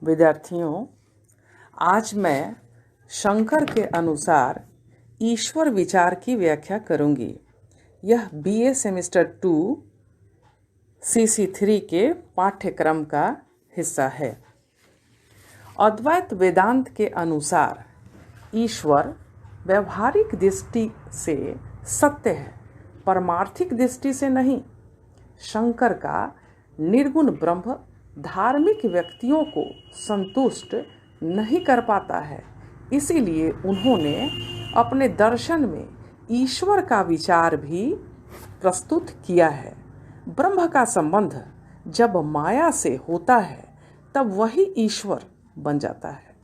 विद्यार्थियों, आज मैं शंकर के अनुसार ईश्वर विचार की व्याख्या करूंगी। यह बीए सेमेस्टर 2 CC3 के पाठ्यक्रम का हिस्सा है। अद्वैत वेदांत के अनुसार ईश्वर व्यवहारिक दृष्टि से सत्य है, परमार्थिक दृष्टि से नहीं। शंकर का निर्गुण ब्रह्म धार्मिक व्यक्तियों को संतुष्ट नहीं कर पाता है, इसीलिए उन्होंने अपने दर्शन में ईश्वर का विचार भी प्रस्तुत किया है। ब्रह्म का संबंध जब माया से होता है तब वही ईश्वर बन जाता है।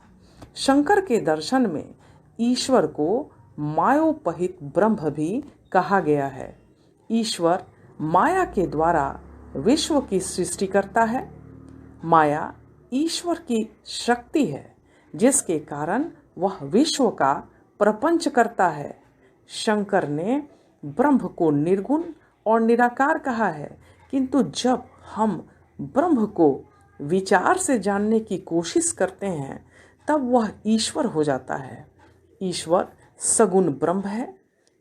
शंकर के दर्शन में ईश्वर को मायोपहित ब्रह्म भी कहा गया है। ईश्वर माया के द्वारा विश्व की सृष्टि करता है। माया ईश्वर की शक्ति है, जिसके कारण वह विश्व का प्रपंच करता है। शंकर ने ब्रह्म को निर्गुण और निराकार कहा है, किंतु जब हम ब्रह्म को विचार से जानने की कोशिश करते हैं तब वह ईश्वर हो जाता है। ईश्वर सगुण ब्रह्म है।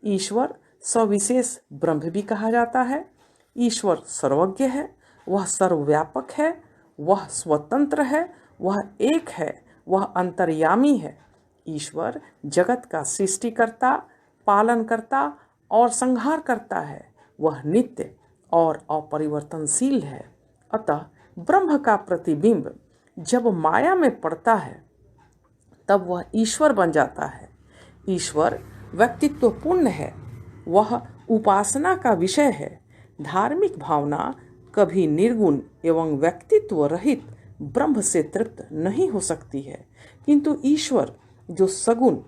ईश्वर सविशेष ब्रह्म भी कहा जाता है। ईश्वर सर्वज्ञ है, वह सर्वव्यापक है, वह स्वतंत्र है, वह एक है, वह अंतर्यामी है। ईश्वर जगत का सृष्टिकर्ता, पालनकर्ता और संहार करता है। वह नित्य और अपरिवर्तनशील है। अतः ब्रह्म का प्रतिबिंब जब माया में पड़ता है तब वह ईश्वर बन जाता है। ईश्वर व्यक्तित्वपूर्ण है, वह उपासना का विषय है। धार्मिक भावना कभी निर्गुण एवं व्यक्तित्व रहित ब्रह्म से तृप्त नहीं हो सकती है, किंतु ईश्वर जो सगुण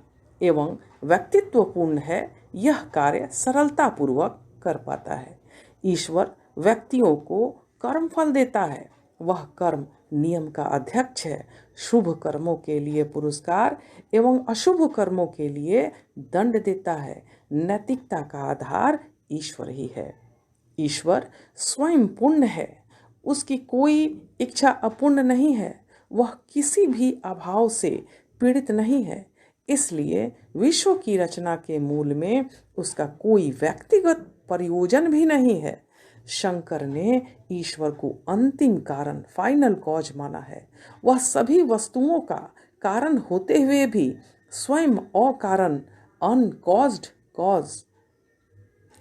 एवं व्यक्तित्वपूर्ण है, यह कार्य सरलतापूर्वक कर पाता है। ईश्वर व्यक्तियों को कर्म फल देता है। वह कर्म नियम का अध्यक्ष है। शुभ कर्मों के लिए पुरस्कार एवं अशुभ कर्मों के लिए दंड देता है। नैतिकता का आधार ईश्वर ही है। ईश्वर स्वयं पूर्ण है, उसकी कोई इच्छा अपूर्ण नहीं है। वह किसी भी अभाव से पीड़ित नहीं है, इसलिए विश्व की रचना के मूल में उसका कोई व्यक्तिगत प्रयोजन भी नहीं है। शंकर ने ईश्वर को अंतिम कारण, फाइनल कॉज माना है। वह सभी वस्तुओं का कारण होते हुए भी स्वयं अकारण, अनकॉज्ड कॉज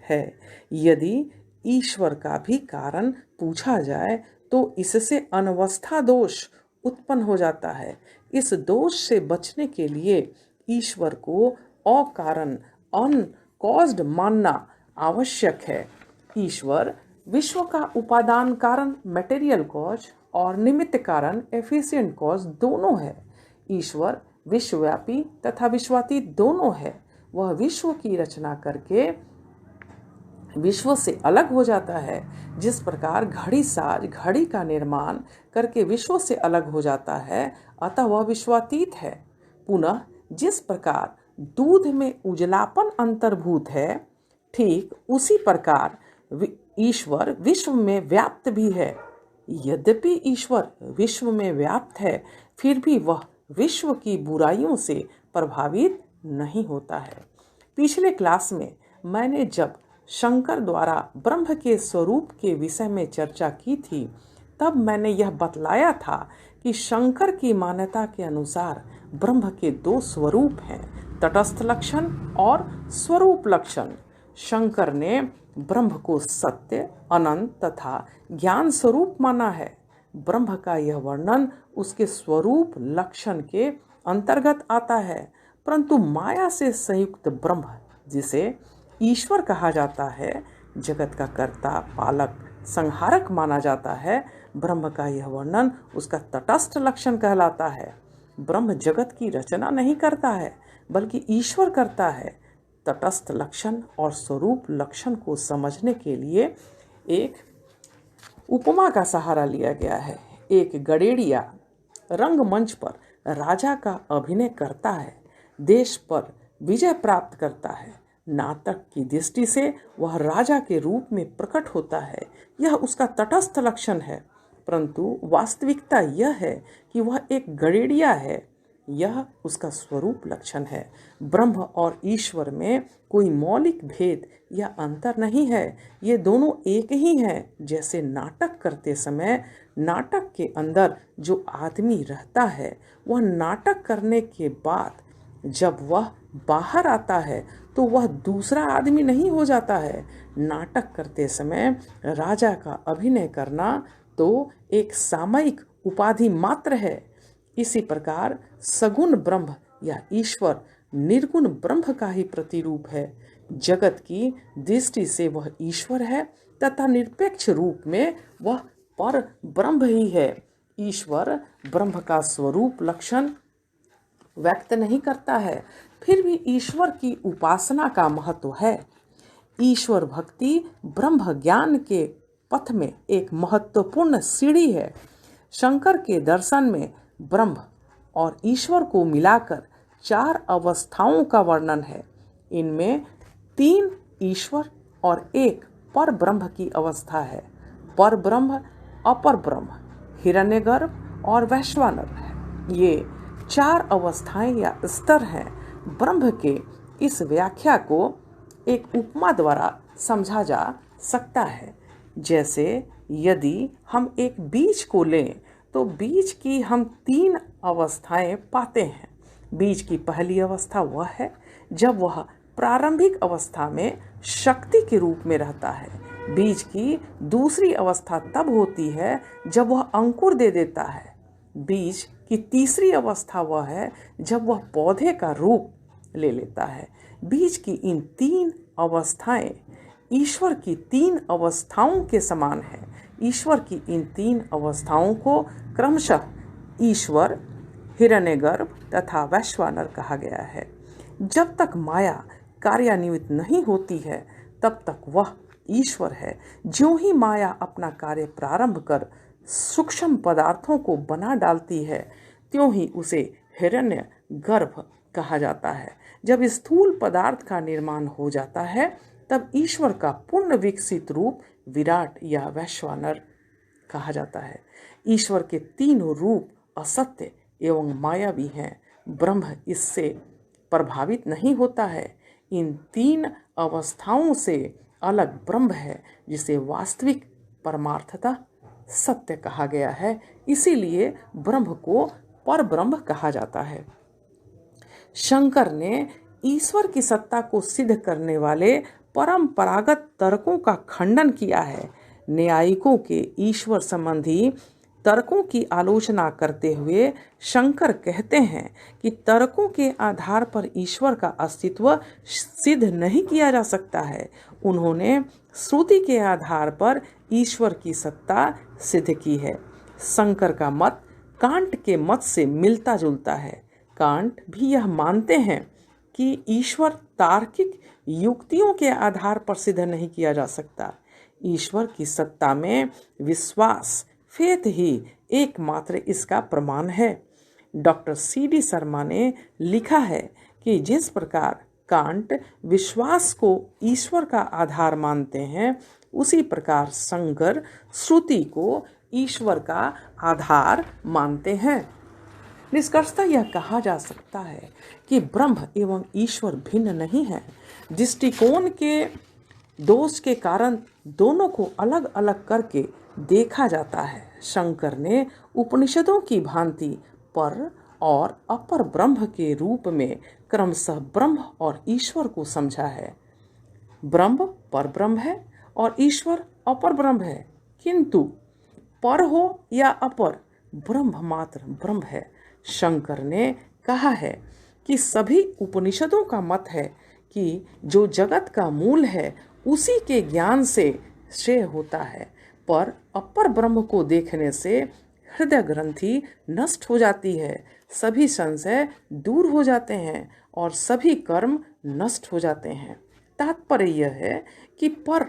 है। यदि ईश्वर का भी कारण पूछा जाए तो इससे अनवस्था दोष उत्पन्न हो जाता है। इस दोष से बचने के लिए ईश्वर को अकारण, अनकॉज्ड मानना आवश्यक है। ईश्वर विश्व का उपादान कारण मटेरियल कॉज और निमित्त कारण एफिशिएंट कॉज दोनों है। ईश्वर विश्वव्यापी तथा विश्वातीत दोनों है। वह विश्व की रचना करके विश्व से अलग हो जाता है। जिस प्रकार घड़ी साज घड़ी का निर्माण करके विश्व से अलग हो जाता है, अतः वह विश्वातीत है। पुनः जिस प्रकार दूध में उजलापन अंतर्भूत है, ठीक उसी प्रकार ईश्वर विश्व में व्याप्त भी है। यद्यपि ईश्वर विश्व में व्याप्त है, फिर भी वह विश्व की बुराइयों से प्रभावित नहीं होता है। पिछले क्लास में मैंने जब शंकर द्वारा ब्रह्म के स्वरूप के विषय में चर्चा की थी, तब मैंने यह बतलाया था कि शंकर की मान्यता के अनुसार ब्रह्म के दो स्वरूप हैं, तटस्थ लक्षण और स्वरूप लक्षण। शंकर ने ब्रह्म को सत्य, अनंत तथा ज्ञान स्वरूप माना है। ब्रह्म का यह वर्णन उसके स्वरूप लक्षण के अंतर्गत आता है, परंतु माया से संयुक्त ब्रह्म, जिसे ईश्वर कहा जाता है, जगत का कर्ता, पालक, संहारक माना जाता है। ब्रह्म का यह वर्णन उसका तटस्थ लक्षण कहलाता है। ब्रह्म जगत की रचना नहीं करता है, बल्कि ईश्वर करता है। तटस्थ लक्षण और स्वरूप लक्षण को समझने के लिए एक उपमा का सहारा लिया गया है। एक गडेड़िया रंगमंच पर राजा का अभिनय करता है, देश पर विजय प्राप्त करता है। नाटक की दृष्टि से वह राजा के रूप में प्रकट होता है। यह उसका तटस्थ लक्षण है, परंतु वास्तविकता यह है कि वह एक गड़ेड़िया है। यह उसका स्वरूप लक्षण है। ब्रह्म और ईश्वर में कोई मौलिक भेद या अंतर नहीं है। ये दोनों एक ही हैं। जैसे नाटक करते समय नाटक के अंदर जो आदमी रहता है वह नाटक करने के बाद जब वह बाहर आता है तो वह दूसरा आदमी नहीं हो जाता है। नाटक करते समय राजा का अभिनय करना तो एक सामयिक उपाधि मात्र है। इसी प्रकार सगुण ब्रह्म या ईश्वर निर्गुण ब्रह्म का ही प्रतिरूप है। जगत की दृष्टि से वह ईश्वर है तथा निरपेक्ष रूप में वह पर ब्रह्म ही है। ईश्वर ब्रह्म का स्वरूप लक्षण व्यक्त नहीं करता है, फिर भी ईश्वर की उपासना का महत्व है। ईश्वर भक्ति ब्रह्म ज्ञान के पथ में एक महत्वपूर्ण सीढ़ी है। शंकर के दर्शन में ब्रह्म और ईश्वर को मिलाकर 4 अवस्थाओं का वर्णन है। इनमें 3 ईश्वर और 1 पर ब्रह्म की अवस्था है। पर ब्रह्म, अपर ब्रह्म, हिरण्यगर्भ और वैश्वानर है। ये 4 अवस्थाएं या स्तर हैं। ब्रह्म के इस व्याख्या को एक उपमा द्वारा समझा जा सकता है। जैसे यदि हम एक बीज को लें तो बीज की हम 3 अवस्थाएं पाते हैं। बीज की पहली अवस्था वह है जब वह प्रारंभिक अवस्था में शक्ति के रूप में रहता है। बीज की दूसरी अवस्था तब होती है जब वह अंकुर दे देता है। बीज की तीसरी अवस्था वह है जब वह पौधे का रूप ले लेता है। बीज की इन 3 अवस्थाएं ईश्वर की 3 अवस्थाओं के समान है। ईश्वर की इन 3 अवस्थाओं को क्रमशः ईश्वर, हिरण्यगर्भ तथा वैश्वानर कहा गया है। जब तक माया कार्यान्वित नहीं होती है तब तक वह ईश्वर है। ज्यों ही माया अपना कार्य प्रारंभ कर सूक्ष्म पदार्थों को बना डालती है त्यों ही उसे हिरण्यगर्भ कहा जाता है। जब स्थूल पदार्थ का निर्माण हो जाता है तब ईश्वर का पूर्ण विकसित रूप विराट या वैश्वानर कहा जाता है। ईश्वर के 3 रूप असत्य एवं मायावी हैं। ब्रह्म इससे प्रभावित नहीं होता है। इन 3 अवस्थाओं से अलग ब्रह्म है जिसे वास्तविक परमार्थता सत्य कहा गया है। इसीलिए ब्रह्म को पर ब्रह्म कहा जाता है। शंकर ने ईश्वर की सत्ता को सिद्ध करने वाले परंपरागत तर्कों का खंडन किया है। न्यायिकों के ईश्वर संबंधी तर्कों की आलोचना करते हुए शंकर कहते हैं कि तर्कों के आधार पर ईश्वर का अस्तित्व सिद्ध नहीं किया जा सकता है। उन्होंने श्रुति के आधार पर ईश्वर की सत्ता सिद्ध की है। शंकर का मत कांट के मत से मिलता जुलता है। कांट भी यह मानते हैं कि ईश्वर तार्किक युक्तियों के आधार पर सिद्ध नहीं किया जा सकता। ईश्वर की सत्ता में विश्वास, फेथ ही एकमात्र इसका प्रमाण है। डॉक्टर CD शर्मा ने लिखा है कि जिस प्रकार कांट विश्वास को ईश्वर का आधार मानते हैं उसी प्रकार शंकर श्रुति को ईश्वर का आधार मानते हैं। निष्कर्षतः यह कहा जा सकता है कि ब्रह्म एवं ईश्वर भिन्न नहीं है। दृष्टिकोण के दोष के कारण दोनों को अलग अलग करके देखा जाता है। शंकर ने उपनिषदों की भांति पर और अपर ब्रह्म के रूप में क्रमशः ब्रह्म और ईश्वर को समझा है। ब्रह्म पर ब्रह्म है और ईश्वर अपर ब्रह्म है, किंतु पर हो या अपर, ब्रह्म मात्र ब्रह्म है। शंकर ने कहा है कि सभी उपनिषदों का मत है कि जो जगत का मूल है उसी के ज्ञान से श्रेय होता है। पर अपर ब्रह्म को देखने से हृदय ग्रंथि नष्ट हो जाती है, सभी संशय दूर हो जाते हैं और सभी कर्म नष्ट हो जाते हैं। तात्पर्य यह है कि पर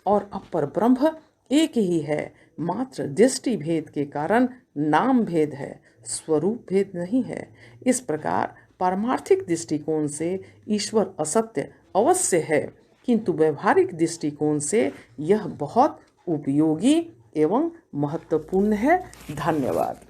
और अपर ब्रह्म एक ही है, मात्र दृष्टि भेद के कारण नाम भेद है, स्वरूप भेद नहीं है। इस प्रकार पारमार्थिक दृष्टिकोण से ईश्वर असत्य अवश्य है, किंतु व्यवहारिक दृष्टिकोण से यह बहुत उपयोगी एवं महत्वपूर्ण है। धन्यवाद।